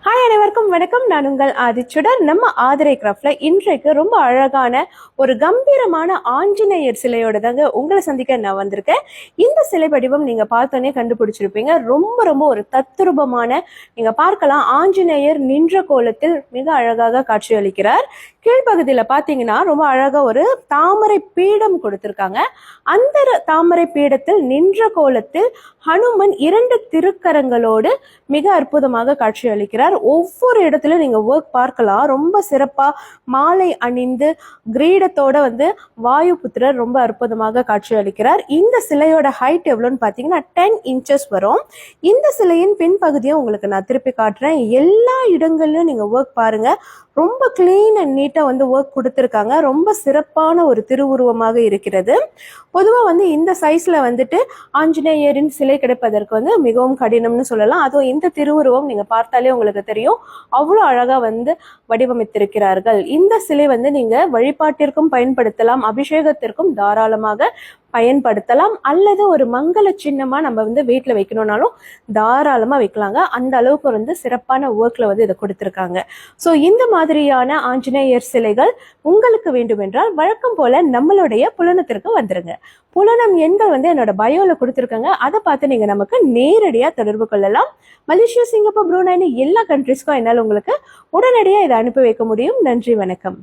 Hi அனைவருக்கும் வணக்கம். நான் உங்கள் ஆதிச்சுடர். நம்ம ஆதிரை கிராஃப்ட்ல இன்றைக்கு ரொம்ப அழகான ஒரு கம்பீரமான ஆஞ்சநேயர் சிலையோட தாங்க உங்களை சந்திக்க நான் வந்திருக்கேன். இந்த சிலை வடிவம் நீங்க பார்த்தோன்னே கண்டுபிடிச்சிருப்பீங்க. ரொம்ப ரொம்ப ஒரு தத்துரூபமான, நீங்க பார்க்கலாம், ஆஞ்சநேயர் நின்ற கோலத்தில் மிக அழகாக காட்சியளிக்கிறார். கீழ்ப்பகுதியில பாத்தீங்கன்னா ரொம்ப அழகா ஒரு தாமரை பீடம் கொடுத்திருக்காங்க. அந்த தாமரை பீடத்தில் நின்ற கோலத்தில் ஹனுமன் 2 திருக்கரங்களோடு மிக அற்புதமாக காட்சி அளிக்கிறார். ஒவ்வொரு இடத்துலயும் நீங்க ஒர்க் பார்க்கலாம். ரொம்ப சிறப்பா மாலை அணிந்து கிரீடத்தோட வாயுபுத்திரர் ரொம்ப அற்புதமாக காட்சி அளிக்கிறார். இந்த சிலையோட ஹைட் எவ்வளோன்னு பாத்தீங்கன்னா 10 இன்ச்சஸ் வரும். இந்த சிலையின் பின்பகுதியும் உங்களுக்கு நான் திருப்பி காட்டுறேன். எல்லா இடங்கள்லயும் நீங்க ஒர்க் பாருங்க. ரொம்ப கிளீன் அண்ட் நீட்டா ஒர்க் கொடுத்துருக்காங்க. ரொம்ப சிறப்பான ஒரு திருவுருவமாக இருக்கிறது. பொதுவா இந்த சைஸ்ல ஆஞ்சநேயரின் சிலை கிடைப்பதற்கு மிகவும் கடினம்னு சொல்லலாம். அதுவும் இந்த திருவுருவம் நீங்க பார்த்தாலே உங்களுக்கு தெரியும், அவ்வளவு அழகா வடிவமைத்திருக்கிறார்கள். இந்த சிலை நீங்க வழிபாட்டிற்கும் பயன்படுத்தலாம், அபிஷேகத்திற்கும் தாராளமாக பயன்படுத்தலாம், அல்லது ஒரு மங்கள சின்னமா நம்ம வீட்டுல வைக்கணும்னாலும் தாராளமா வைக்கலாங்க. அந்த அளவுக்கு சிறப்பான ஒர்க்ல இதை கொடுத்திருக்காங்க. ஸோ இந்த மாதிரியான ஆஞ்சநேயர் சிலைகள் உங்களுக்கு வேண்டும் என்றால் வழக்கம் போல நம்மளுடைய புலனத்திற்கு வந்துருங்க. புலனம் எண்கள் என்னோட பயோல கொடுத்துருக்காங்க. அதை பார்த்து நீங்க நமக்கு நேரடியா தொடர்பு கொள்ளலாம். மலேசியா, சிங்கப்பூர், புரூனைன்னு எல்லா கண்ட்ரிஸ்க்கும் என்னால் உங்களுக்கு உடனடியாக இதை அனுப்பி வைக்க முடியும். நன்றி, வணக்கம்.